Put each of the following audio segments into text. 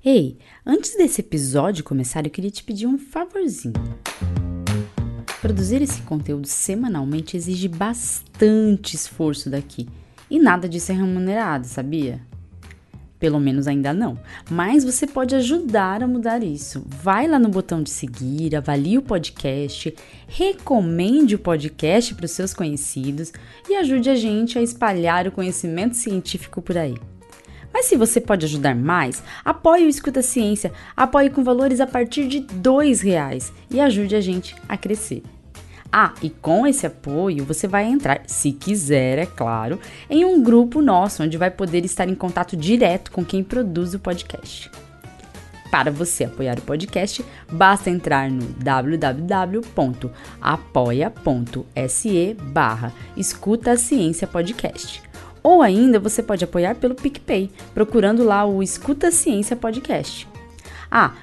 Ei, antes desse episódio começar, eu queria te pedir um favorzinho. Produzir esse conteúdo semanalmente exige bastante esforço daqui. E nada disso é remunerado, sabia? Pelo menos ainda não. Mas você pode ajudar a mudar isso. Vai lá no botão de seguir, avalie o podcast, recomende o podcast para os seus conhecidos e ajude a gente a espalhar o conhecimento científico por aí. Mas se você pode ajudar mais, apoie o Escuta Ciência, apoie com valores a partir de R$2 e ajude a gente a crescer. E com esse apoio você vai entrar, se quiser, é claro, em um grupo nosso, onde vai poder estar em contato direto com quem produz o podcast. Para você apoiar o podcast, basta entrar no www.apoia.se/Escuta Ciência Podcast. Ou ainda você pode apoiar pelo PicPay, procurando lá o Escuta Ciência Podcast.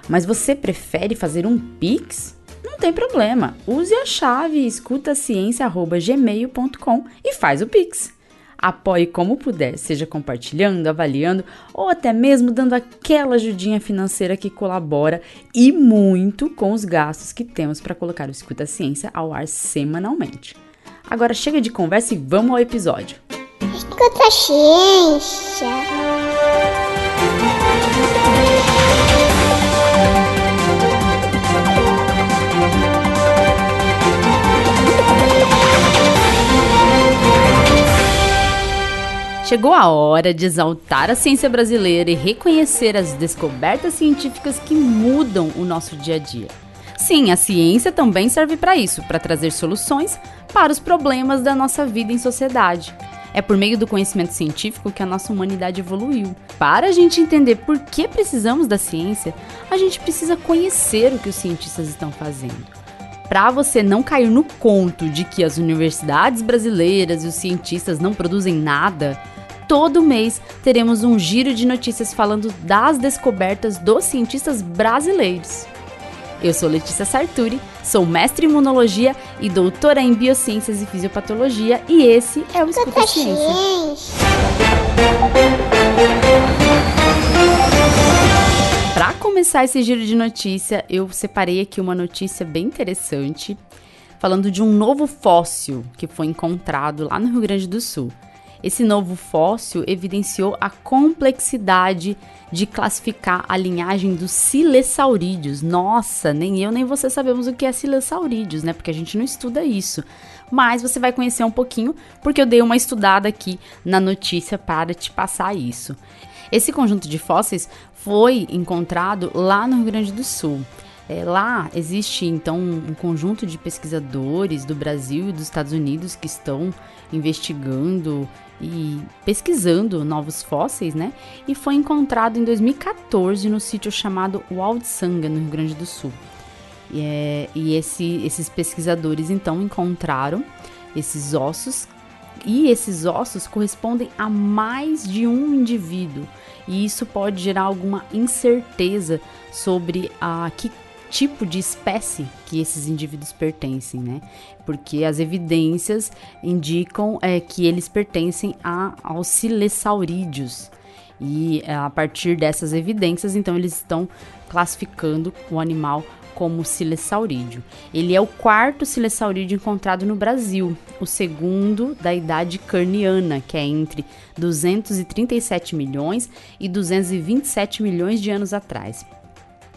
Mas você prefere fazer um Pix? Não tem problema, use a chave escutaciencia@gmail.com e faz o Pix. Apoie como puder, seja compartilhando, avaliando ou até mesmo dando aquela ajudinha financeira que colabora e muito com os gastos que temos para colocar o Escuta Ciência ao ar semanalmente. Agora chega de conversa e vamos ao episódio. Escuta Ciência. Chegou a hora de exaltar a ciência brasileira e reconhecer as descobertas científicas que mudam o nosso dia a dia. Sim, a ciência também serve para isso, para trazer soluções para os problemas da nossa vida em sociedade. É por meio do conhecimento científico que a nossa humanidade evoluiu. Para a gente entender por que precisamos da ciência, a gente precisa conhecer o que os cientistas estão fazendo. Para você não cair no conto de que as universidades brasileiras e os cientistas não produzem nada, todo mês teremos um giro de notícias falando das descobertas dos cientistas brasileiros. Eu sou Letícia Sarturi, sou mestre em imunologia e doutora em biociências e fisiopatologia e esse é o Escuta Ciência. Para começar esse giro de notícia, eu separei aqui uma notícia bem interessante, falando de um novo fóssil que foi encontrado lá no Rio Grande do Sul. Esse novo fóssil evidenciou a complexidade de classificar a linhagem dos silesaurídeos. Nossa, nem eu nem você sabemos o que é silesaurídeos, né? Porque a gente não estuda isso. Mas você vai conhecer um pouquinho, porque eu dei uma estudada aqui na notícia para te passar isso. Esse conjunto de fósseis foi encontrado lá no Rio Grande do Sul. Lá existe, então, um conjunto de pesquisadores do Brasil e dos Estados Unidos que estão investigando e pesquisando novos fósseis, né? E foi encontrado em 2014 no sítio chamado Ualdsanga, no Rio Grande do Sul. Esses pesquisadores, então, encontraram esses ossos, e esses ossos correspondem a mais de um indivíduo. E isso pode gerar alguma incerteza sobre a que tipo de espécie que esses indivíduos pertencem, né? Porque as evidências indicam que eles pertencem aos silesaurídeos. E a partir dessas evidências, então, eles estão classificando o animal como silesaurídeo. Ele é o quarto silesaurídeo encontrado no Brasil, o segundo da idade carniana, que é entre 237 milhões e 227 milhões de anos atrás.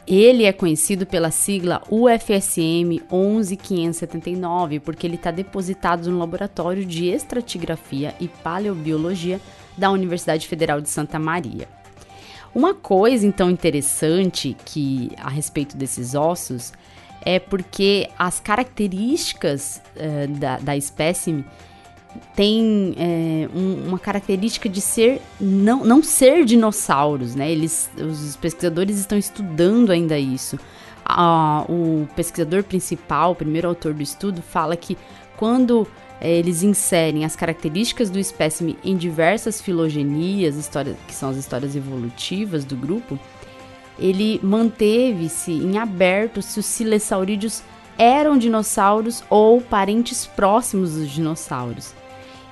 Ele é conhecido pela sigla UFSM 11579, porque ele está depositado no Laboratório de Estratigrafia e Paleobiologia da Universidade Federal de Santa Maria. Uma coisa, então, interessante a respeito desses ossos é porque as características da espécime têm uma característica de não ser dinossauros, né? Os pesquisadores estão estudando ainda isso. O pesquisador principal, o primeiro autor do estudo, fala que quando eles inserem as características do espécime em diversas filogenias, que são as histórias evolutivas do grupo, ele manteve-se em aberto se os silesaurídeos eram dinossauros ou parentes próximos dos dinossauros.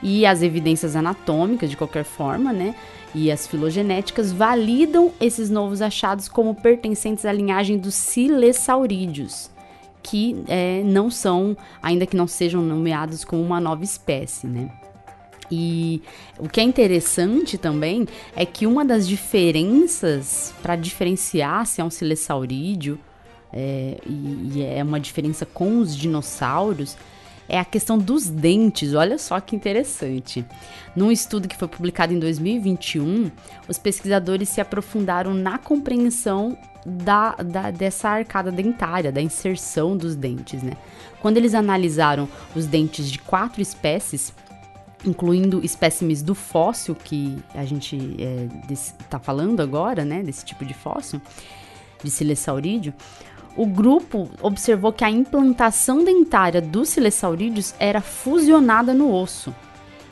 E as evidências anatômicas, de qualquer forma, né, e as filogenéticas validam esses novos achados como pertencentes à linhagem dos silesaurídeos, que não são, ainda que não sejam nomeados como uma nova espécie, né. E o que é interessante também é que uma das diferenças, para diferenciar se é um silesaurídeo, e é uma diferença com os dinossauros, é a questão dos dentes. Olha só que interessante. Num estudo que foi publicado em 2021, os pesquisadores se aprofundaram na compreensão dessa arcada dentária, da inserção dos dentes, né? Quando eles analisaram os dentes de 4 espécies, incluindo espécimes do fóssil que a gente está falando agora, né, desse tipo de fóssil, de silesaurídeo, o grupo observou que a implantação dentária dos silesaurídeos era fusionada no osso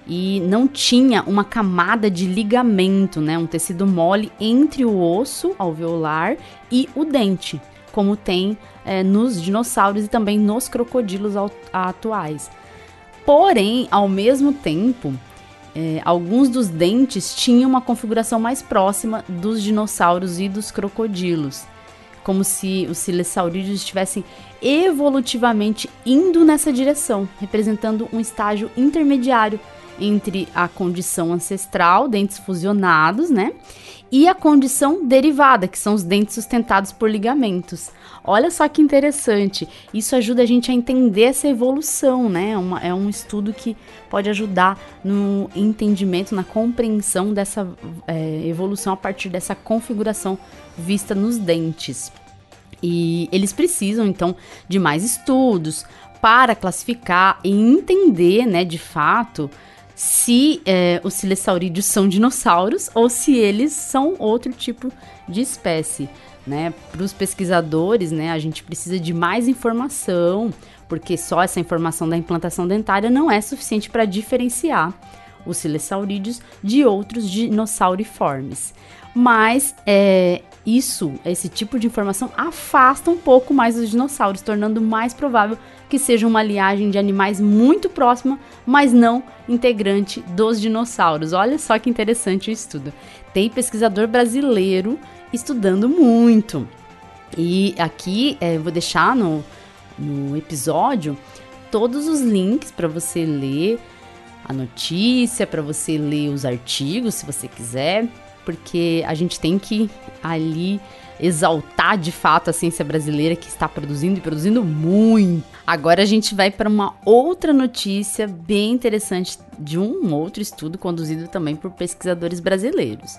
e não tinha uma camada de ligamento, né, um tecido mole entre o osso alveolar e o dente, como tem nos dinossauros e também nos crocodilos atuais. Porém, ao mesmo tempo, alguns dos dentes tinham uma configuração mais próxima dos dinossauros e dos crocodilos, como se os silesaurídeos estivessem evolutivamente indo nessa direção, representando um estágio intermediário entre a condição ancestral, dentes fusionados, né, e a condição derivada, que são os dentes sustentados por ligamentos. Olha só que interessante, isso ajuda a gente a entender essa evolução, né, é um estudo que pode ajudar no entendimento, na compreensão dessa evolução a partir dessa configuração vista nos dentes. E eles precisam, então, de mais estudos para classificar e entender, né, de fato, se os silesaurídeos são dinossauros ou se eles são outro tipo de espécie, né? Para os pesquisadores, né, a gente precisa de mais informação, porque só essa informação da implantação dentária não é suficiente para diferenciar os silesaurídeos de outros dinossauriformes. Mas esse tipo de informação afasta um pouco mais os dinossauros, tornando mais provável que seja uma linhagem de animais muito próxima, mas não integrante dos dinossauros. Olha só que interessante o estudo. Tem pesquisador brasileiro estudando muito. E aqui vou deixar no episódio todos os links para você ler a notícia, para você ler os artigos, se você quiser, porque a gente tem que ali exaltar de fato a ciência brasileira, que está produzindo e produzindo muito. Agora a gente vai para uma outra notícia bem interessante de um outro estudo conduzido também por pesquisadores brasileiros.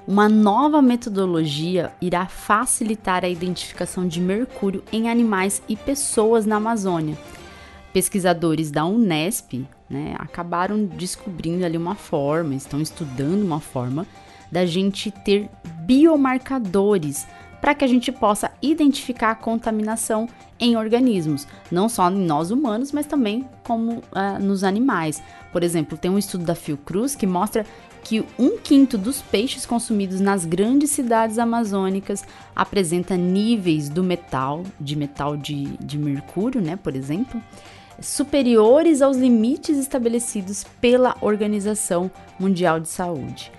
Uma nova metodologia irá facilitar a identificação de mercúrio em animais e pessoas na Amazônia. Pesquisadores da Unesp, né, acabaram descobrindo ali uma forma, estão estudando uma forma da gente ter biomarcadores para que a gente possa identificar a contaminação em organismos, não só em nós humanos, mas também como nos animais. Por exemplo, tem um estudo da Fiocruz que mostra que 1/5 dos peixes consumidos nas grandes cidades amazônicas apresenta níveis de metal de mercúrio, né, por exemplo, superiores aos limites estabelecidos pela Organização Mundial de Saúde.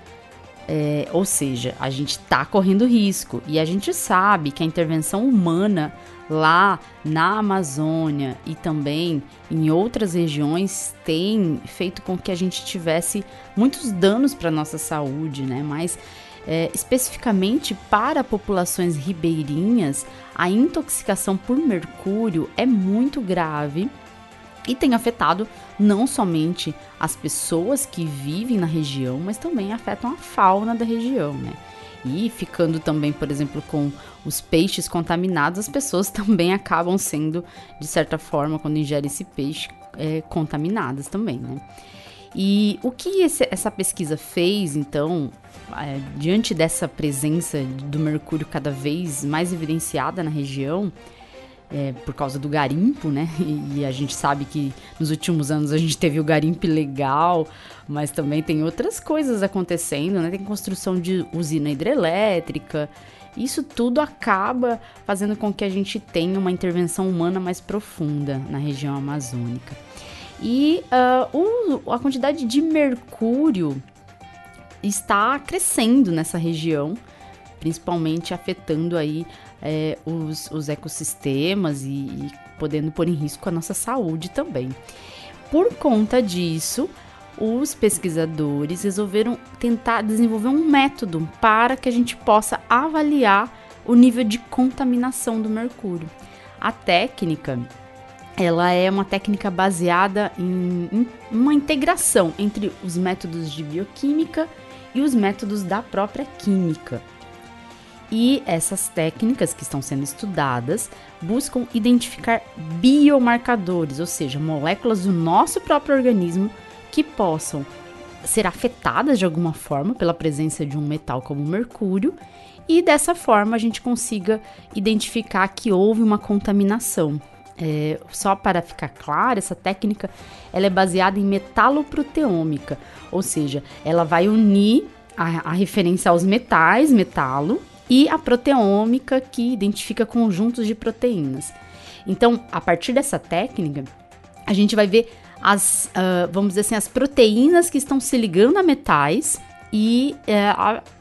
Ou seja, a gente está correndo risco e a gente sabe que a intervenção humana lá na Amazônia e também em outras regiões tem feito com que a gente tivesse muitos danos para a nossa saúde, né? Mas especificamente para populações ribeirinhas, a intoxicação por mercúrio é muito grave e tem afetado não somente as pessoas que vivem na região, mas também afetam a fauna da região, né? E ficando também, por exemplo, com os peixes contaminados, as pessoas também acabam sendo, de certa forma, quando ingerem esse peixe, contaminadas também, né? E o que essa pesquisa fez, então, diante dessa presença do mercúrio cada vez mais evidenciada na região, por causa do garimpo, né? E a gente sabe que nos últimos anos a gente teve o garimpo ilegal, mas também tem outras coisas acontecendo, né? Tem construção de usina hidrelétrica. Isso tudo acaba fazendo com que a gente tenha uma intervenção humana mais profunda na região amazônica. E a quantidade de mercúrio está crescendo nessa região, principalmente afetando aí os ecossistemas e podendo pôr em risco a nossa saúde também. Por conta disso, os pesquisadores resolveram tentar desenvolver um método para que a gente possa avaliar o nível de contaminação do mercúrio. A técnica, ela é uma técnica baseada em uma integração entre os métodos de bioquímica e os métodos da própria química. E essas técnicas que estão sendo estudadas buscam identificar biomarcadores, ou seja, moléculas do nosso próprio organismo que possam ser afetadas de alguma forma pela presença de um metal como o mercúrio, e dessa forma a gente consiga identificar que houve uma contaminação. Só para ficar claro, essa técnica ela é baseada em metaloproteômica, ou seja, ela vai unir a referência aos metais, metalo, e a proteômica, que identifica conjuntos de proteínas. Então, a partir dessa técnica, a gente vai ver vamos dizer assim, as proteínas que estão se ligando a metais e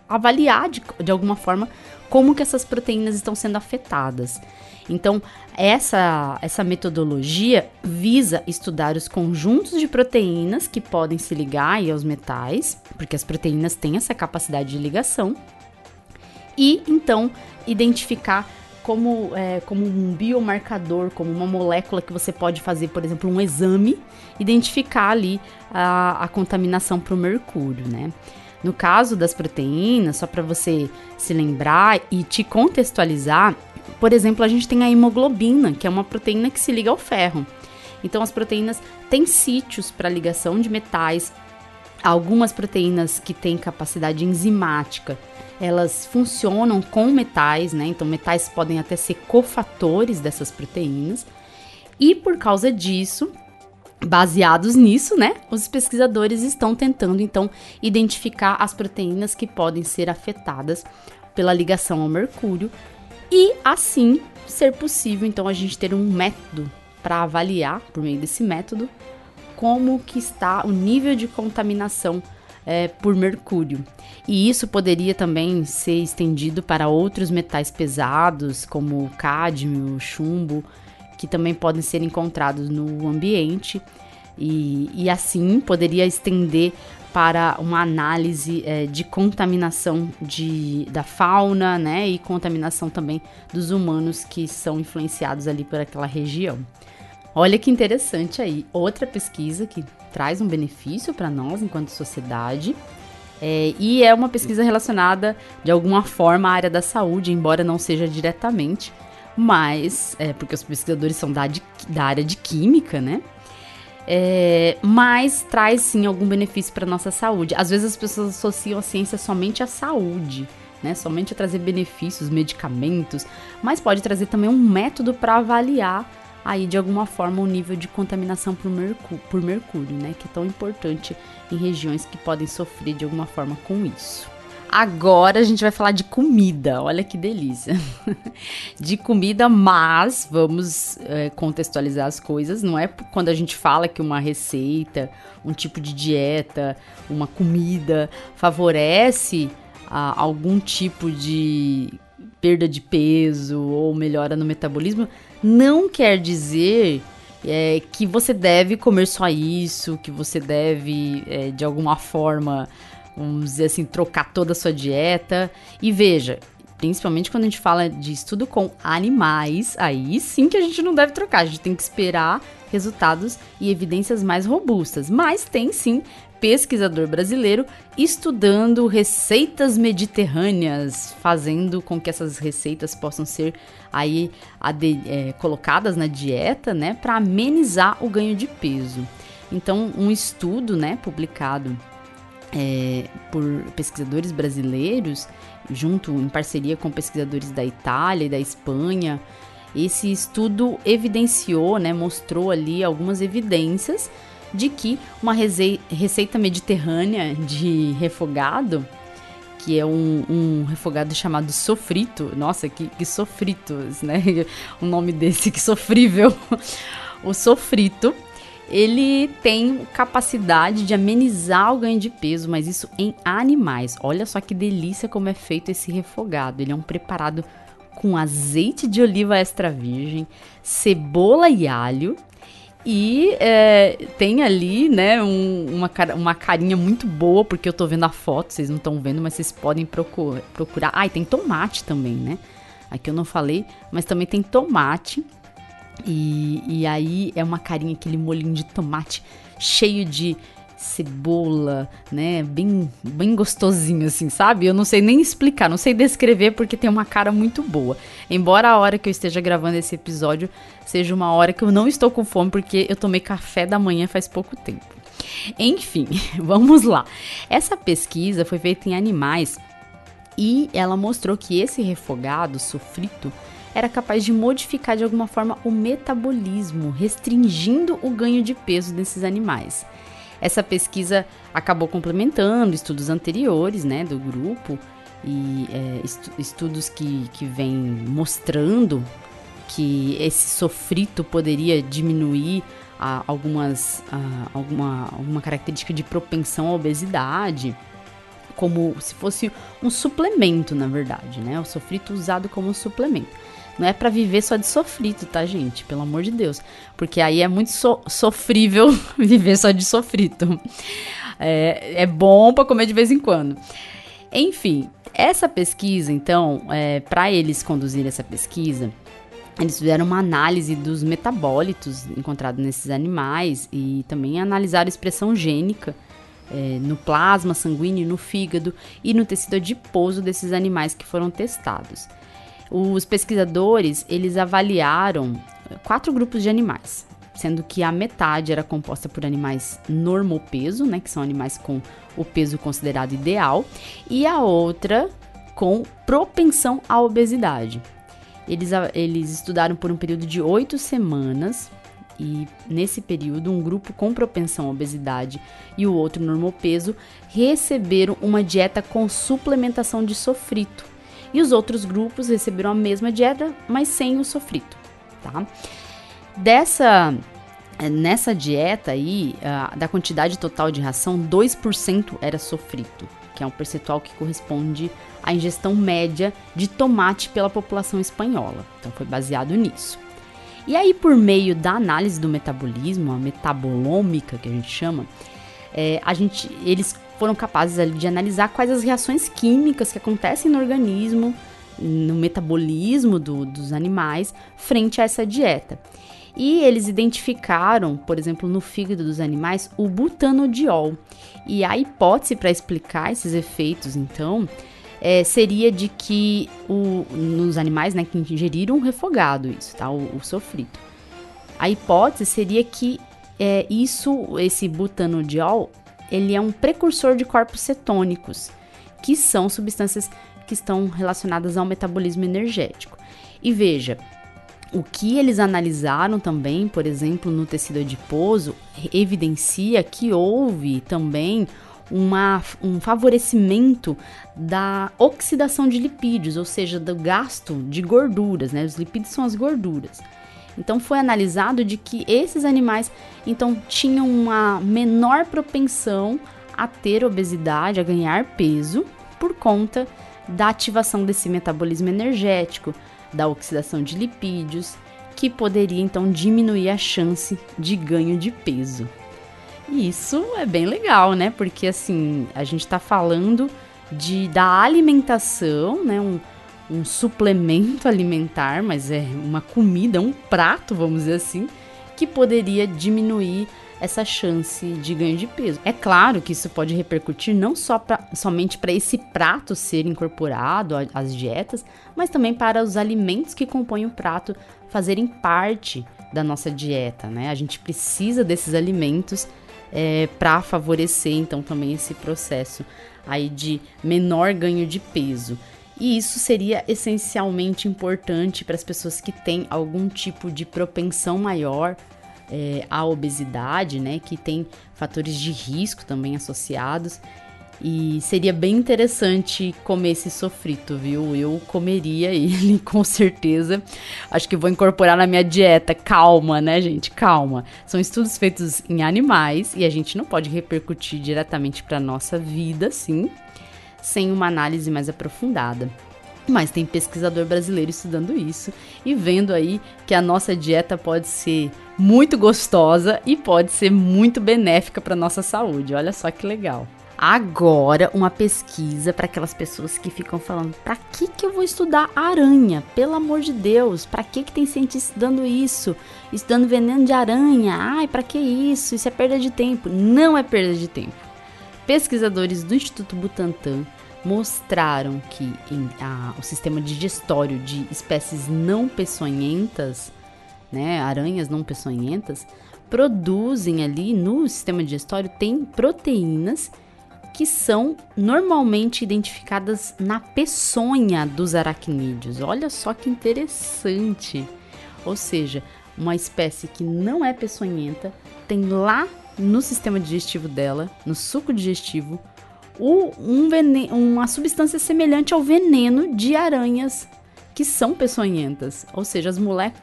avaliar de alguma forma como que essas proteínas estão sendo afetadas. Então, essa metodologia visa estudar os conjuntos de proteínas que podem se ligar aí aos metais, porque as proteínas têm essa capacidade de ligação, e então identificar como um biomarcador, como uma molécula que você pode fazer, por exemplo, um exame, identificar ali a contaminação para o mercúrio, né? No caso das proteínas, só para você se lembrar e te contextualizar, por exemplo, a gente tem a hemoglobina, que é uma proteína que se liga ao ferro. Então, as proteínas têm sítios para ligação de metais. Algumas proteínas que têm capacidade enzimática, elas funcionam com metais, né? Então, metais podem até ser cofatores dessas proteínas. E por causa disso, baseados nisso, né, os pesquisadores estão tentando, então, identificar as proteínas que podem ser afetadas pela ligação ao mercúrio e, assim, ser possível, então, a gente ter um método para avaliar, por meio desse método, como que está o nível de contaminação por mercúrio. E isso poderia também ser estendido para outros metais pesados, como o cádmio, o chumbo, que também podem ser encontrados no ambiente, e assim poderia estender para uma análise de contaminação da fauna, né, e contaminação também dos humanos que são influenciados ali por aquela região. Olha que interessante aí, outra pesquisa que traz um benefício para nós enquanto sociedade, e é uma pesquisa relacionada de alguma forma à área da saúde, embora não seja diretamente, mas, porque os pesquisadores são da área de química, né? Mas traz sim algum benefício para nossa saúde. Às vezes as pessoas associam a ciência somente à saúde, né? Somente a trazer benefícios, medicamentos, mas pode trazer também um método para avaliar aí de alguma forma o nível de contaminação por mercúrio, né? Que é tão importante em regiões que podem sofrer de alguma forma com isso. Agora a gente vai falar de comida, olha que delícia. De comida, mas vamos contextualizar as coisas. Não é quando a gente fala que uma receita, um tipo de dieta, uma comida favorece algum tipo de perda de peso ou melhora no metabolismo, não quer dizer que você deve comer só isso, que você deve, de alguma forma, vamos dizer assim, trocar toda a sua dieta. E veja, principalmente quando a gente fala de estudo com animais, aí sim que a gente não deve trocar, a gente tem que esperar resultados e evidências mais robustas. Mas tem sim pesquisador brasileiro estudando receitas mediterrâneas, fazendo com que essas receitas possam ser aí colocadas na dieta, né, para amenizar o ganho de peso. Então, um estudo, né, publicado por pesquisadores brasileiros, em parceria com pesquisadores da Itália e da Espanha, esse estudo evidenciou, né, mostrou ali algumas evidências de que uma receita mediterrânea de refogado, que é um refogado chamado sofrito, nossa, que sofritos, né, o nome desse, que sofrível, o sofrito, ele tem capacidade de amenizar o ganho de peso, mas isso em animais. Olha só que delícia como é feito esse refogado. Ele é um preparado com azeite de oliva extra virgem, cebola e alho. E tem ali, né, uma carinha muito boa, porque eu tô vendo a foto, vocês não estão vendo, mas vocês podem procurar. Ah, e tem tomate também, né? Aqui eu não falei, mas também tem tomate. E aí é uma carinha, aquele molhinho de tomate cheio de cebola, né? Bem gostosinho, assim, sabe? Eu não sei nem explicar, não sei descrever porque tem uma cara muito boa. Embora a hora que eu esteja gravando esse episódio seja uma hora que eu não estou com fome porque eu tomei café da manhã faz pouco tempo. Enfim, vamos lá. Essa pesquisa foi feita em animais e ela mostrou que esse refogado sofrito era capaz de modificar de alguma forma o metabolismo, restringindo o ganho de peso desses animais. Essa pesquisa acabou complementando estudos anteriores, né, do grupo e estudos que vêm mostrando que esse sofrito poderia diminuir alguma característica de propensão à obesidade, como se fosse um suplemento, na verdade, né? O sofrito usado como um suplemento. Não é pra viver só de sofrito, tá, gente? Pelo amor de Deus. Porque aí é muito sofrível viver só de sofrito. É bom pra comer de vez em quando. Enfim, essa pesquisa, então, para eles conduzirem essa pesquisa, eles fizeram uma análise dos metabólitos encontrados nesses animais e também analisaram a expressão gênica no plasma sanguíneo, no fígado e no tecido adiposo desses animais que foram testados. Os pesquisadores, eles avaliaram 4 grupos de animais, sendo que a metade era composta por animais normopeso, né, que são animais com o peso considerado ideal, e a outra com propensão à obesidade. Eles estudaram por um período de 8 semanas, e nesse período, um grupo com propensão à obesidade e o outro normopeso receberam uma dieta com suplementação de sofrito. E os outros grupos receberam a mesma dieta, mas sem o sofrito, tá? Nessa dieta aí, da quantidade total de ração, 2% era sofrito, que é um percentual que corresponde à ingestão média de tomate pela população espanhola. Então, foi baseado nisso. E aí, por meio da análise do metabolismo, a metabolômica, que a gente chama, eles foram capazes ali de analisar quais as reações químicas que acontecem no organismo, no metabolismo dos animais, frente a essa dieta. E eles identificaram, por exemplo, no fígado dos animais, o butanodiol. E a hipótese para explicar esses efeitos, então, seria de que nos animais, né, que ingeriram refogado, isso, tá? O sofrito. A hipótese seria que esse butanodiol, ele é um precursor de corpos cetônicos, que são substâncias que estão relacionadas ao metabolismo energético. E veja, o que eles analisaram também, por exemplo, no tecido adiposo, evidencia que houve também um favorecimento da oxidação de lipídios, ou seja, do gasto de gorduras, né? Os lipídios são as gorduras. Então, foi analisado de que esses animais, então, tinham uma menor propensão a ter obesidade, a ganhar peso, por conta da ativação desse metabolismo energético, da oxidação de lipídios, que poderia, então, diminuir a chance de ganho de peso. E isso é bem legal, né? Porque, assim, a gente tá falando da alimentação, né? Um suplemento alimentar, mas é uma comida, um prato, vamos dizer assim, que poderia diminuir essa chance de ganho de peso. É claro que isso pode repercutir não somente para esse prato ser incorporado às dietas, mas também para os alimentos que compõem o prato fazerem parte da nossa dieta, né? A gente precisa desses alimentos para favorecer, então, também esse processo aí de menor ganho de peso. E isso seria essencialmente importante para as pessoas que têm algum tipo de propensão maior à obesidade, né? Que tem fatores de risco também associados. E seria bem interessante comer esse sofrito, viu? Eu comeria ele, com certeza. Acho que vou incorporar na minha dieta. Calma, né, gente? Calma. São estudos feitos em animais e a gente não pode repercutir diretamente para nossa vida, sim, sem uma análise mais aprofundada. Mas tem pesquisador brasileiro estudando isso e vendo aí que a nossa dieta pode ser muito gostosa e pode ser muito benéfica para nossa saúde. Olha só que legal. Agora, uma pesquisa para aquelas pessoas que ficam falando: para que eu vou estudar aranha? Pelo amor de Deus, para que tem cientista estudando isso? Estudando veneno de aranha? Ai, para que isso? Isso é perda de tempo. Não é perda de tempo. Pesquisadores do Instituto Butantan mostraram que o sistema digestório de espécies não peçonhentas, né, aranhas não peçonhentas, produzem ali no sistema digestório, tem proteínas que são normalmente identificadas na peçonha dos aracnídeos. Olha só que interessante. Ou seja, uma espécie que não é peçonhenta tem lá no sistema digestivo dela, no suco digestivo, uma substância semelhante ao veneno de aranhas que são peçonhentas. Ou seja,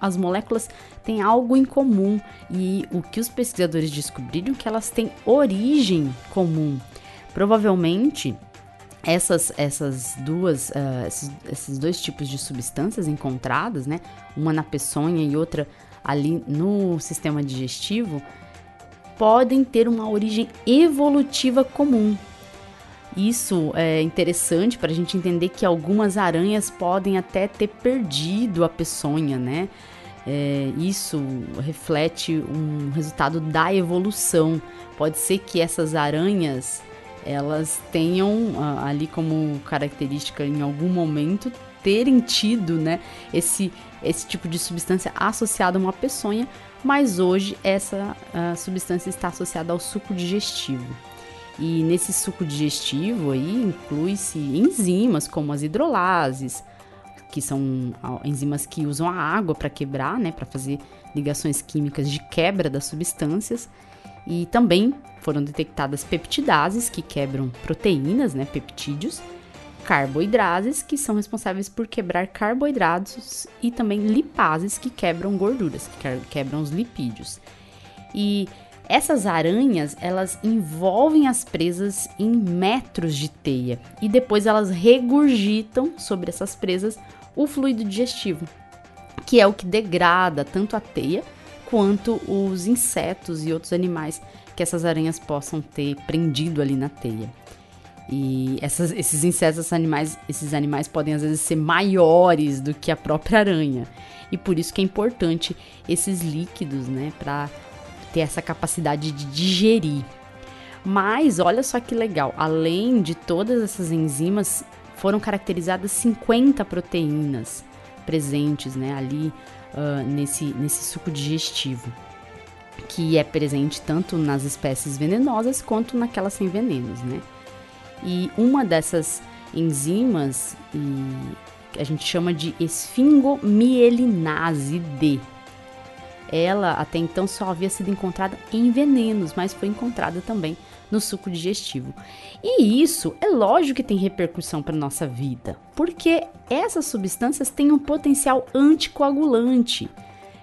as moléculas têm algo em comum e o que os pesquisadores descobriram é que elas têm origem comum. Provavelmente, esses dois tipos de substâncias encontradas, né, uma na peçonha e outra ali no sistema digestivo, podem ter uma origem evolutiva comum. Isso é interessante para a gente entender que algumas aranhas podem até ter perdido a peçonha, né? Isso reflete um resultado da evolução. Pode ser que essas aranhas elas tenham ali como característica em algum momento terem tido, né, esse tipo de substância associada a uma peçonha, mas hoje essa substância está associada ao suco digestivo. E nesse suco digestivo aí inclui-se enzimas como as hidrolases, que são enzimas que usam a água para quebrar, né, para fazer ligações químicas de quebra das substâncias. E também foram detectadas peptidases, que quebram proteínas, né, peptídeos, carboidrases, que são responsáveis por quebrar carboidratos, e também lipases, que quebram gorduras, que quebram os lipídios. E essas aranhas, elas envolvem as presas em metros de teia e depois elas regurgitam sobre essas presas o fluido digestivo, que é o que degrada tanto a teia quanto os insetos e outros animais que essas aranhas possam ter prendido ali na teia. E esses insetos, esses animais podem às vezes ser maiores do que a própria aranha. E por isso que é importante esses líquidos, né, para ter essa capacidade de digerir. Mas olha só que legal, além de todas essas enzimas, foram caracterizadas 50 proteínas presentes, né, ali nesse suco digestivo, que é presente tanto nas espécies venenosas quanto naquelas sem venenos, né? E uma dessas enzimas a gente chama de esfingomielinase D. Ela até então só havia sido encontrada em venenos, mas foi encontrada também no suco digestivo. E isso é lógico que tem repercussão para nossa vida, porque essas substâncias têm um potencial anticoagulante.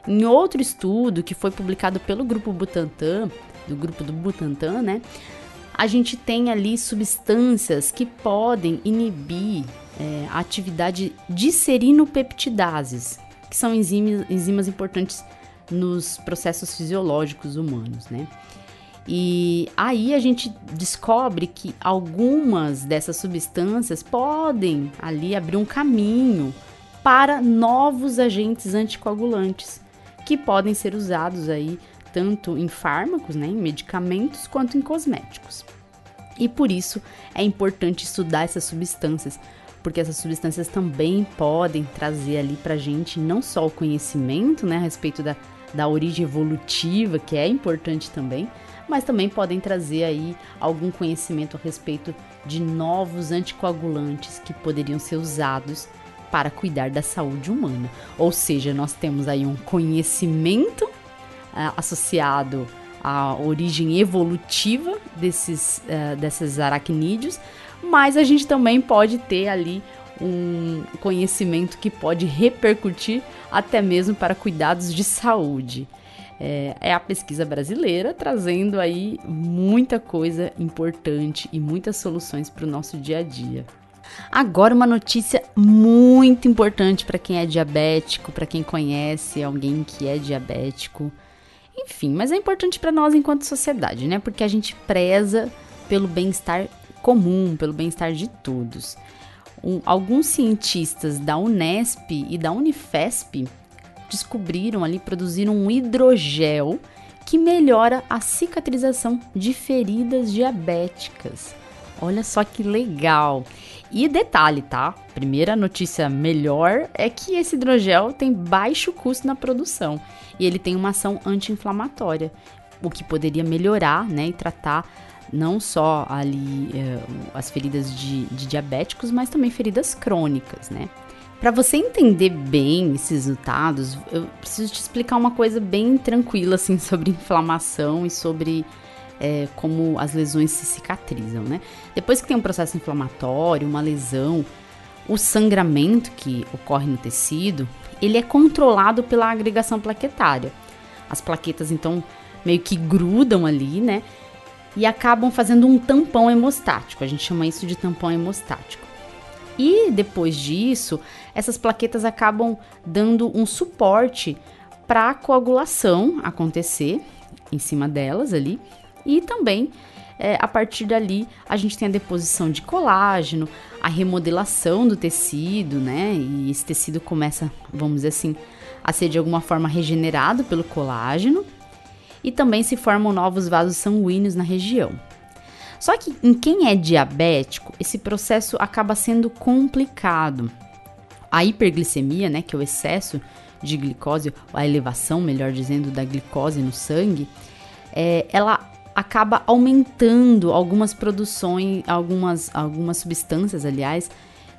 Em outro estudo que foi publicado pelo grupo Butantan, do grupo do Butantan, né, a gente tem ali substâncias que podem inibir a atividade de serinopeptidases, que são enzimas importantes nos processos fisiológicos humanos, né? E aí a gente descobre que algumas dessas substâncias podem ali abrir um caminho para novos agentes anticoagulantes, que podem ser usados aí tanto em fármacos, né, em medicamentos, quanto em cosméticos. E por isso é importante estudar essas substâncias, porque essas substâncias também podem trazer ali pra gente não só o conhecimento, né, a respeito da origem evolutiva, que é importante também, mas também podem trazer aí algum conhecimento a respeito de novos anticoagulantes que poderiam ser usados para cuidar da saúde humana. Ou seja, nós temos aí um conhecimento associado a origem evolutiva desses aracnídeos, mas a gente também pode ter ali um conhecimento que pode repercutir até mesmo para cuidados de saúde. É a pesquisa brasileira trazendo aí muita coisa importante e muitas soluções para o nosso dia a dia. Agora uma notícia muito importante para quem é diabético, para quem conhece alguém que é diabético. Enfim, mas é importante para nós enquanto sociedade, né? Porque a gente preza pelo bem-estar comum, pelo bem-estar de todos. Alguns cientistas da Unesp e da Unifesp produziram um hidrogel que melhora a cicatrização de feridas diabéticas. Olha só que legal! E detalhe, tá? Primeira notícia melhor é que esse hidrogel tem baixo custo na produção e ele tem uma ação anti-inflamatória, o que poderia melhorar, né, e tratar não só ali as feridas de diabéticos, mas também feridas crônicas, né? Para você entender bem esses resultados, eu preciso te explicar uma coisa bem tranquila, assim, sobre inflamação e sobre como as lesões se cicatrizam, né? Depois que tem um processo inflamatório, uma lesão, o sangramento que ocorre no tecido, ele é controlado pela agregação plaquetária. As plaquetas, então, meio que grudam ali, né? E acabam fazendo um tampão hemostático. A gente chama isso de tampão hemostático. E depois disso, essas plaquetas acabam dando um suporte para a coagulação acontecer em cima delas ali. E também, a partir dali, a gente tem a deposição de colágeno, a remodelação do tecido, né? E esse tecido começa, vamos dizer assim, a ser de alguma forma regenerado pelo colágeno. E também se formam novos vasos sanguíneos na região. Só que em quem é diabético, esse processo acaba sendo complicado. A hiperglicemia, né, que é o excesso de glicose, a elevação, melhor dizendo, da glicose no sangue, ela acaba aumentando algumas produções, algumas substâncias, aliás,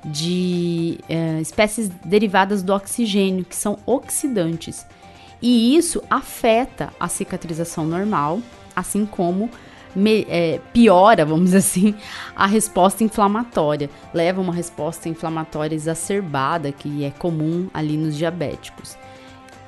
de espécies derivadas do oxigênio, que são oxidantes. E isso afeta a cicatrização normal, assim como piora, vamos dizer assim, a resposta inflamatória. Leva a uma resposta inflamatória exacerbada, que é comum ali nos diabéticos.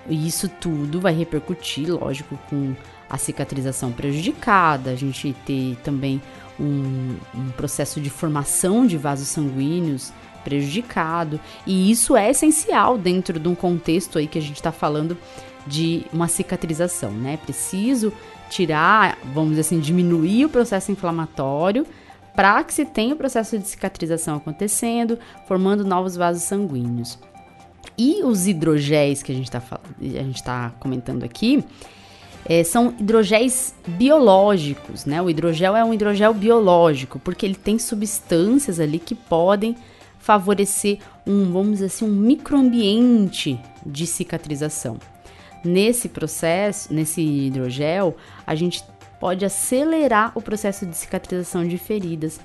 E isso tudo vai repercutir, lógico, com a cicatrização prejudicada, a gente ter também um processo de formação de vasos sanguíneos prejudicado. E isso é essencial dentro de um contexto aí que a gente está falando de uma cicatrização, né? Preciso tirar, vamos dizer assim, diminuir o processo inflamatório para que se tenha o processo de cicatrização acontecendo, formando novos vasos sanguíneos. E os hidrogéis que a gente está comentando aqui são hidrogéis biológicos, né? O hidrogel é um hidrogel biológico, porque ele tem substâncias ali que podem favorecer vamos dizer assim, um microambiente de cicatrização. Nesse processo, nesse hidrogel, a gente pode acelerar o processo de cicatrização de feridas.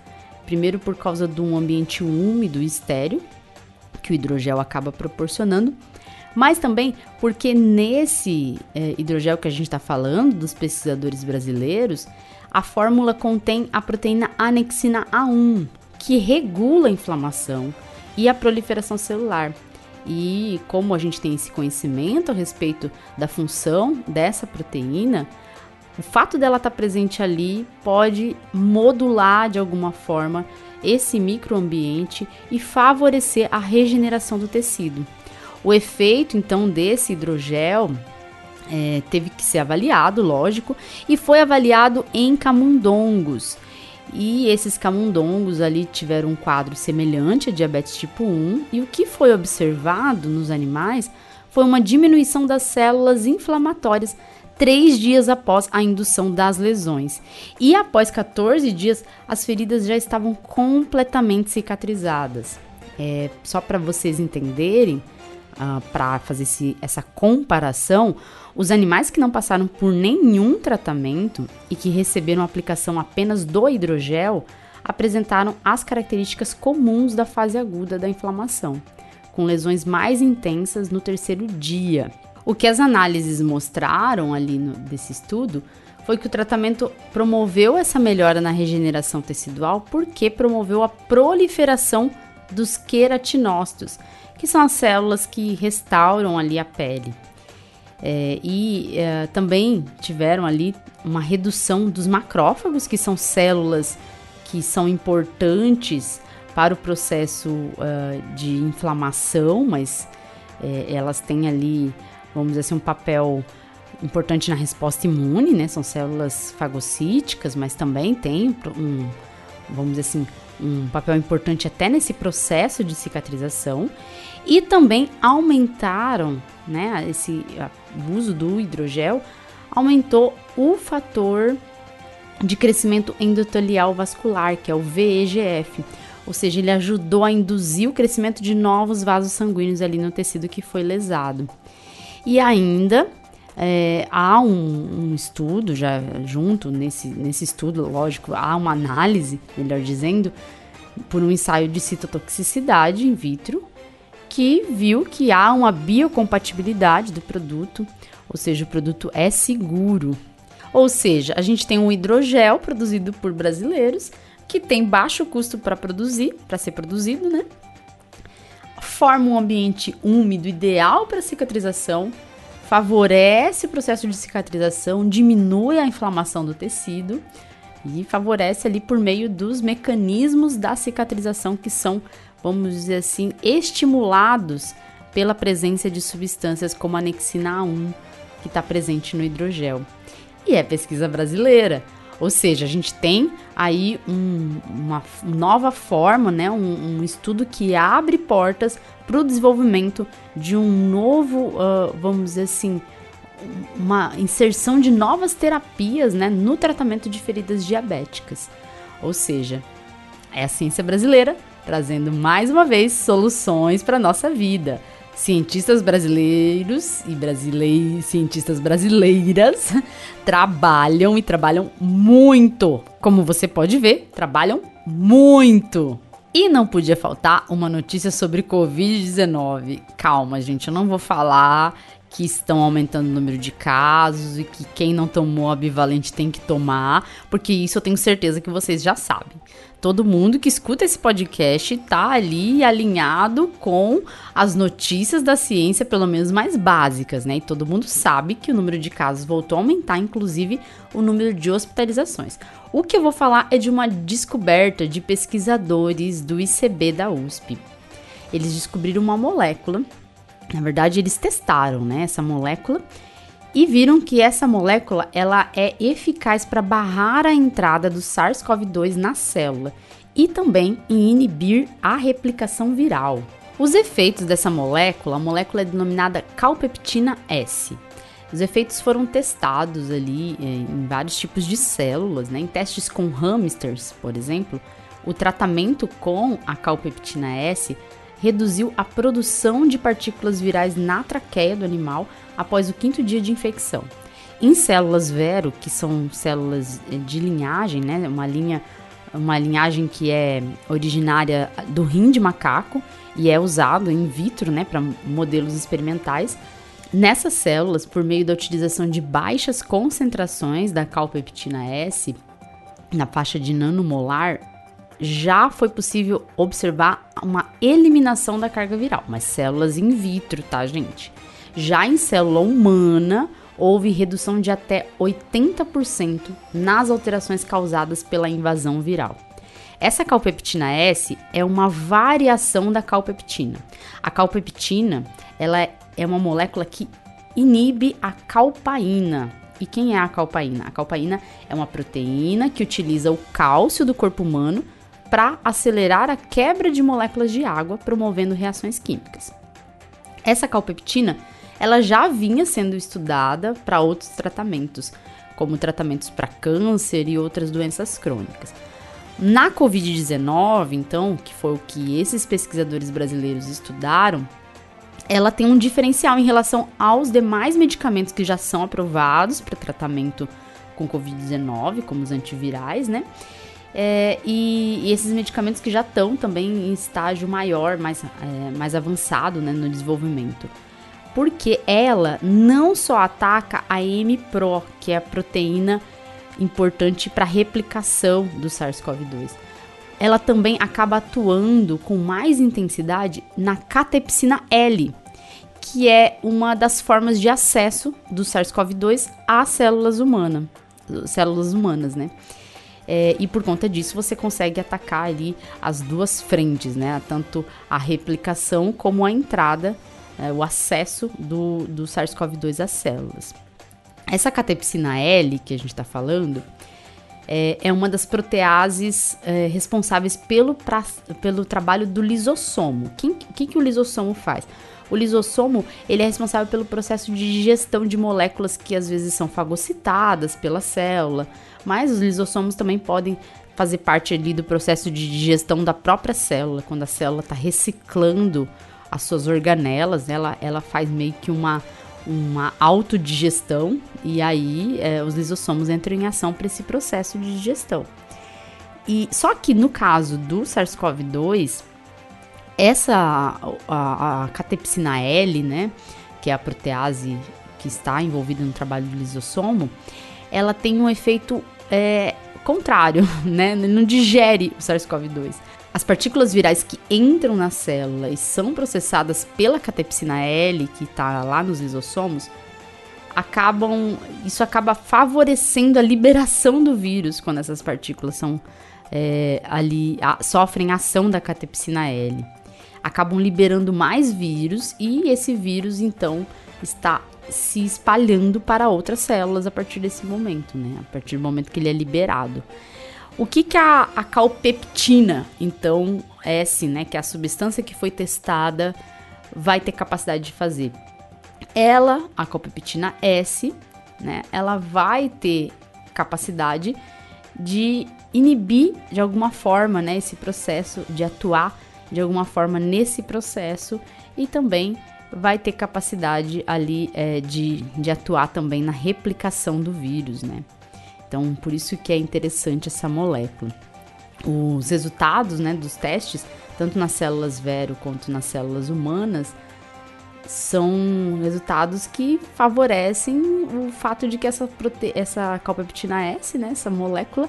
Primeiro por causa de um ambiente úmido e estéril, que o hidrogel acaba proporcionando, mas também porque nesse hidrogel que a gente está falando, dos pesquisadores brasileiros, a fórmula contém a proteína anexina A1, que regula a inflamação e a proliferação celular. E como a gente tem esse conhecimento a respeito da função dessa proteína, o fato dela estar presente ali pode modular de alguma forma esse microambiente e favorecer a regeneração do tecido. O efeito, então, desse hidrogel teve que ser avaliado, lógico, e foi avaliado em camundongos. E esses camundongos ali tiveram um quadro semelhante a diabetes tipo 1, e o que foi observado nos animais foi uma diminuição das células inflamatórias 3 dias após a indução das lesões. E após 14 dias, as feridas já estavam completamente cicatrizadas. Só para vocês entenderem, para fazer essa comparação, os animais que não passaram por nenhum tratamento e que receberam a aplicação apenas do hidrogel apresentaram as características comuns da fase aguda da inflamação, com lesões mais intensas no 3º dia. O que as análises mostraram ali desse estudo foi que o tratamento promoveu essa melhora na regeneração tecidual porque promoveu a proliferação dos queratinócitos, que são as células que restauram ali a pele. Também tiveram ali uma redução dos macrófagos, que são células que são importantes para o processo de inflamação, mas elas têm ali, vamos dizer assim, um papel importante na resposta imune, né? São células fagocíticas, mas também tem vamos dizer assim, um papel importante até nesse processo de cicatrização. E também aumentaram, né? O uso do hidrogel aumentou o fator de crescimento endotelial vascular, que é o VEGF. Ou seja, ele ajudou a induzir o crescimento de novos vasos sanguíneos ali no tecido que foi lesado. E ainda há um estudo já junto, nesse estudo, lógico, há uma análise, melhor dizendo, por um ensaio de citotoxicidade in vitro, que viu que há uma biocompatibilidade do produto, ou seja, o produto é seguro. Ou seja, a gente tem um hidrogel produzido por brasileiros, que tem baixo custo para ser produzido, né? Forma um ambiente úmido ideal para cicatrização, favorece o processo de cicatrização, diminui a inflamação do tecido e favorece ali por meio dos mecanismos da cicatrização que são, vamos dizer assim, estimulados pela presença de substâncias como a anexina A1, que está presente no hidrogel. E é pesquisa brasileira, ou seja, a gente tem aí uma nova forma, né, um estudo que abre portas para o desenvolvimento de um novo, vamos dizer assim, uma inserção de novas terapias, né, no tratamento de feridas diabéticas. Ou seja, é a ciência brasileira trazendo mais uma vez soluções para a nossa vida. Cientistas brasileiros e cientistas brasileiras trabalham muito. Como você pode ver, trabalham muito. E não podia faltar uma notícia sobre Covid-19. Calma, gente, eu não vou falar que estão aumentando o número de casos e que quem não tomou a bivalente tem que tomar, porque isso eu tenho certeza que vocês já sabem. Todo mundo que escuta esse podcast tá ali alinhado com as notícias da ciência, pelo menos mais básicas, né? E todo mundo sabe que o número de casos voltou a aumentar, inclusive o número de hospitalizações. O que eu vou falar é de uma descoberta de pesquisadores do ICB da USP. Eles descobriram uma molécula. Na verdade, eles testaram, né, essa molécula e viram que essa molécula ela é eficaz para barrar a entrada do SARS-CoV-2 na célula e também em inibir a replicação viral. Os efeitos dessa molécula, a molécula é denominada calpeptina S. Os efeitos foram testados ali em vários tipos de células, né, em testes com hamsters, por exemplo. O tratamento com a calpeptina S reduziu a produção de partículas virais na traqueia do animal após o 5º dia de infecção. Em células vero, que são células de linhagem, né, uma linhagem que é originária do rim de macaco e é usado in vitro, né, para modelos experimentais. Nessas células, por meio da utilização de baixas concentrações da calpeptina S, na faixa de nanomolar, já foi possível observar uma eliminação da carga viral, mas células in vitro, tá, gente? Já em célula humana, houve redução de até 80% nas alterações causadas pela invasão viral. Essa calpeptina S é uma variação da calpeptina. A calpeptina, ela é uma molécula que inibe a calpaína. E quem é a calpaína? A calpaína é uma proteína que utiliza o cálcio do corpo humano para acelerar a quebra de moléculas de água, promovendo reações químicas. Essa calpeptina, ela já vinha sendo estudada para outros tratamentos, como tratamentos para câncer e outras doenças crônicas. Na Covid-19, então, que foi o que esses pesquisadores brasileiros estudaram, ela tem um diferencial em relação aos demais medicamentos que já são aprovados para tratamento com Covid-19, como os antivirais, né? E esses medicamentos que já estão também em estágio maior, mais avançado, né, no desenvolvimento. porque ela não só ataca a M-Pro, que é a proteína importante para a replicação do SARS-CoV-2. Ela também acaba atuando com mais intensidade na catepsina L, que é uma das formas de acesso do SARS-CoV-2 às células humanas, né? E por conta disso você consegue atacar ali as duas frentes, né? Tanto a replicação como a entrada, o acesso do SARS-CoV-2 às células. Essa catepsina L que a gente está falando é uma das proteases responsáveis pelo trabalho do lisossomo. O que o lisossomo faz? O lisossomo, ele é responsável pelo processo de digestão de moléculas que às vezes são fagocitadas pela célula, mas os lisossomos também podem fazer parte ali do processo de digestão da própria célula. Quando a célula está reciclando as suas organelas, ela faz meio que uma autodigestão, e aí os lisossomos entram em ação para esse processo de digestão. E só que no caso do SARS-CoV-2, a catepsina L, né, que é a protease que está envolvida no trabalho do lisossomo, ela tem um efeito contrário, né, não digere o SARS-CoV-2. As partículas virais que entram na célula e são processadas pela catepsina L, que está lá nos lisossomos, isso acaba favorecendo a liberação do vírus quando essas partículas sofrem ação da catepsina L. Acabam liberando mais vírus e esse vírus, então, está se espalhando para outras células a partir desse momento, né? A partir do momento que ele é liberado. O que a calpeptina, então, né, que é a substância que foi testada, vai ter capacidade de fazer? A calpeptina S, né, ela vai ter capacidade de inibir de alguma forma, né, esse processo, de atuar de alguma forma nesse processo, e também vai ter capacidade ali de atuar também na replicação do vírus, né? Então, por isso que é interessante essa molécula. Os resultados, né, dos testes, tanto nas células vero quanto nas células humanas, são resultados que favorecem o fato de que essa calpeptina S, né, essa molécula,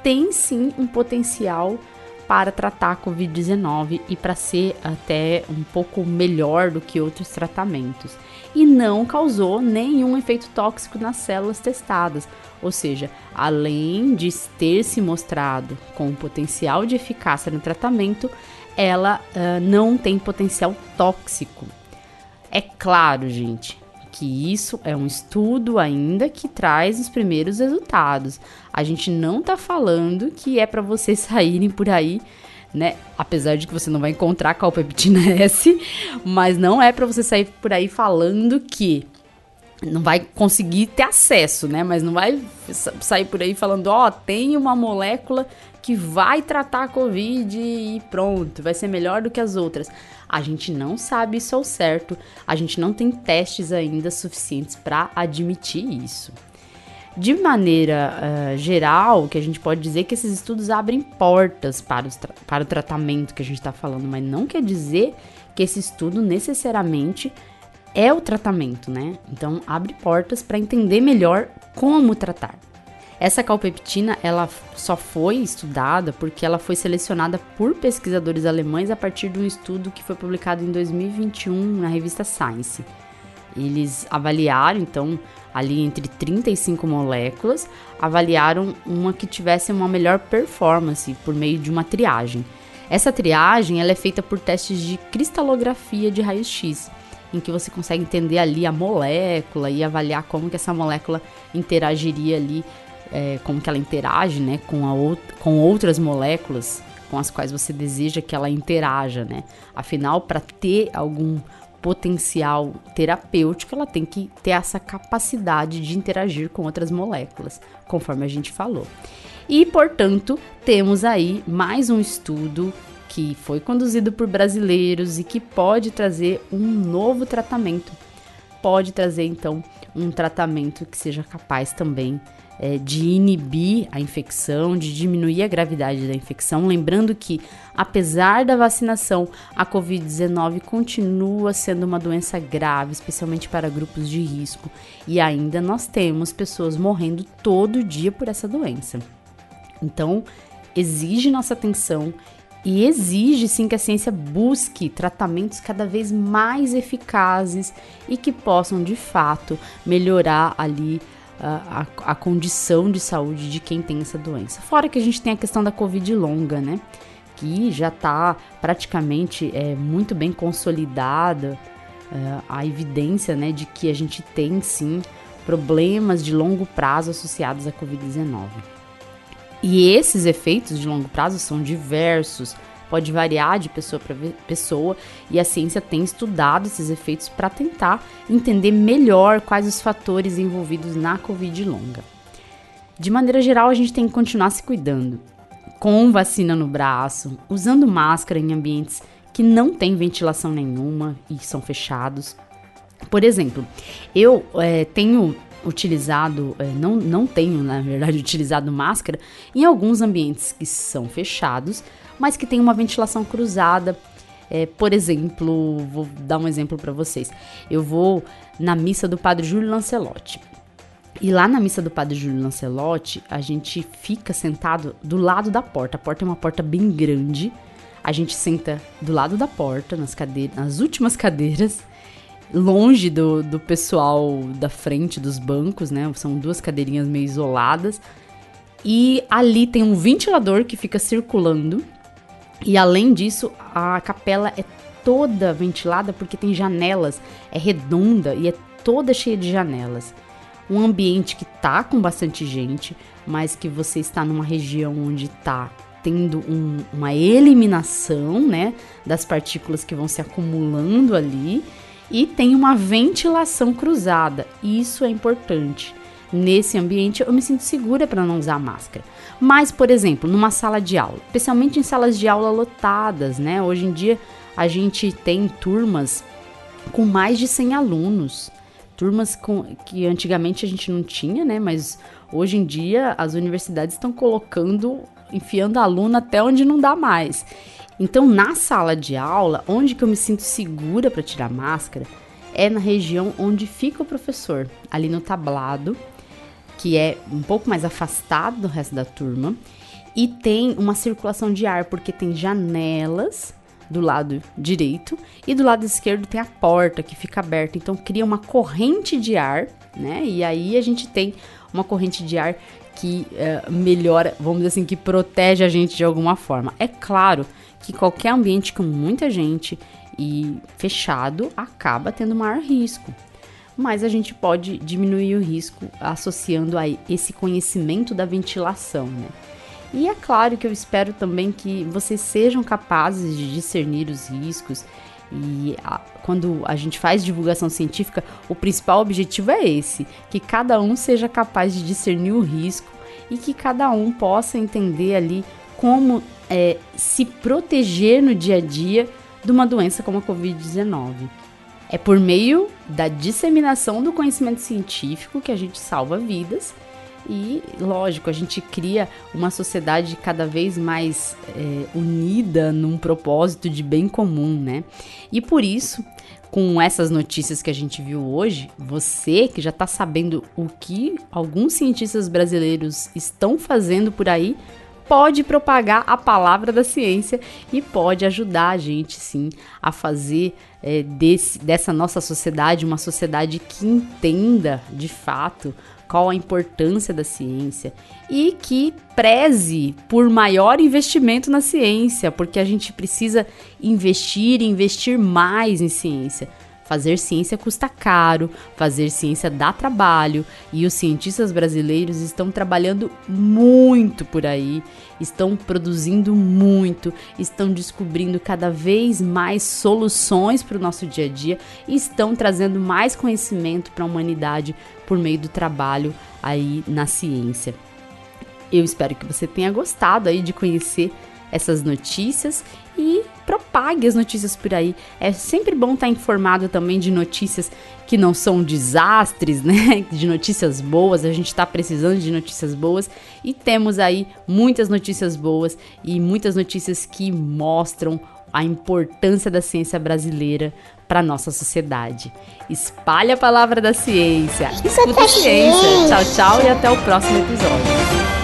tem sim um potencial para tratar a Covid-19 e para ser até um pouco melhor do que outros tratamentos. E não causou nenhum efeito tóxico nas células testadas. Ou seja, além de ter se mostrado com um potencial de eficácia no tratamento, ela não tem potencial tóxico. É claro, gente, que isso é um estudo ainda que traz os primeiros resultados. A gente não tá falando que é para vocês saírem por aí, né? Apesar de que você não vai encontrar calpeptina S, mas não é para você sair por aí falando que não vai conseguir ter acesso, né? Mas não vai sair por aí falando, tem uma molécula que vai tratar a Covid e pronto, vai ser melhor do que as outras. A gente não sabe isso ao certo, a gente não tem testes ainda suficientes para admitir isso. De maneira geral, que a gente pode dizer que esses estudos abrem portas para o tratamento que a gente está falando, mas não quer dizer que esse estudo necessariamente é o tratamento, né? Então, abre portas para entender melhor como tratar. Essa calpeptina, ela só foi estudada porque ela foi selecionada por pesquisadores alemães a partir de um estudo que foi publicado em 2021 na revista Science. Eles avaliaram, então, ali entre 35 moléculas, avaliaram uma que tivesse uma melhor performance por meio de uma triagem. Essa triagem, ela é feita por testes de cristalografia de raio-x, em que você consegue entender ali a molécula e avaliar como que essa molécula interagiria ali, como que ela interage, né, com outras moléculas com as quais você deseja que ela interaja, né? Afinal, para ter algum potencial terapêutico, ela tem que ter essa capacidade de interagir com outras moléculas, conforme a gente falou. E, portanto, temos aí mais um estudo que foi conduzido por brasileiros e que pode trazer um novo tratamento pode trazer, então, um tratamento que seja capaz também de inibir a infecção, de diminuir a gravidade da infecção. Lembrando que, apesar da vacinação, a Covid-19 continua sendo uma doença grave, especialmente para grupos de risco. E ainda nós temos pessoas morrendo todo dia por essa doença. Então, exige nossa atenção e exige sim que a ciência busque tratamentos cada vez mais eficazes e que possam, de fato, melhorar ali a condição de saúde de quem tem essa doença. Fora que a gente tem a questão da Covid longa, né? Que já está praticamente muito bem consolidada a evidência, né, de que a gente tem sim problemas de longo prazo associados à Covid-19. E esses efeitos de longo prazo são diversos, pode variar de pessoa para pessoa, e a ciência tem estudado esses efeitos para tentar entender melhor quais os fatores envolvidos na Covid longa. De maneira geral, a gente tem que continuar se cuidando, com vacina no braço, usando máscara em ambientes que não têm ventilação nenhuma e são fechados. Por exemplo, eu tenho utilizado, não tenho, na verdade, utilizado máscara em alguns ambientes que são fechados, mas que tem uma ventilação cruzada. Por exemplo, vou dar um exemplo para vocês. Eu vou na missa do Padre Júlio Lancelotti. E lá na missa do Padre Júlio Lancelotti, a gente fica sentado do lado da porta. A porta é uma porta bem grande. A gente senta do lado da porta, nas últimas cadeiras, longe do pessoal da frente dos bancos, né? São duas cadeirinhas meio isoladas. E ali tem um ventilador que fica circulando. E além disso, a capela é toda ventilada porque tem janelas, é redonda e é toda cheia de janelas. Um ambiente que tá com bastante gente, mas que você está numa região onde tá tendo uma eliminação, né, das partículas que vão se acumulando ali, e tem uma ventilação cruzada. Isso é importante. Nesse ambiente eu me sinto segura para não usar máscara. Mas, por exemplo, numa sala de aula, especialmente em salas de aula lotadas, né? Hoje em dia a gente tem turmas com mais de 100 alunos. Turmas que antigamente a gente não tinha, né? Mas hoje em dia as universidades estão enfiando aluno até onde não dá mais. Então, na sala de aula, onde que eu me sinto segura para tirar máscara é na região onde fica o professor, ali no tablado, que é um pouco mais afastado do resto da turma, e tem uma circulação de ar, porque tem janelas do lado direito e do lado esquerdo tem a porta que fica aberta, então cria uma corrente de ar, né? E aí a gente tem uma corrente de ar que melhora, vamos dizer assim, que protege a gente de alguma forma. É claro que qualquer ambiente com muita gente e fechado acaba tendo maior risco. Mas a gente pode diminuir o risco associando a esse conhecimento da ventilação, né? E é claro que eu espero também que vocês sejam capazes de discernir os riscos. E quando a gente faz divulgação científica, o principal objetivo é esse, que cada um seja capaz de discernir o risco e que cada um possa entender ali como se proteger no dia a dia de uma doença como a Covid-19. É por meio da disseminação do conhecimento científico que a gente salva vidas e, lógico, a gente cria uma sociedade cada vez mais unida num propósito de bem comum, né? E por isso, com essas notícias que a gente viu hoje, você que já está sabendo o que alguns cientistas brasileiros estão fazendo por aí, pode propagar a palavra da ciência e pode ajudar a gente, sim, a fazer dessa nossa sociedade uma sociedade que entenda, de fato, qual a importância da ciência e que preze por maior investimento na ciência, porque a gente precisa investir mais em ciência. Fazer ciência custa caro, fazer ciência dá trabalho e os cientistas brasileiros estão trabalhando muito por aí, estão produzindo muito, estão descobrindo cada vez mais soluções para o nosso dia a dia e estão trazendo mais conhecimento para a humanidade por meio do trabalho aí na ciência. Eu espero que você tenha gostado aí de conhecer essas notícias e propague as notícias por aí. É sempre bom estar informado também de notícias que não são desastres, né? De notícias boas, a gente está precisando de notícias boas e temos aí muitas notícias boas e muitas notícias que mostram a importância da ciência brasileira para nossa sociedade. Espalhe a palavra da ciência. Escuta a ciência. Tchau, tchau e até o próximo episódio.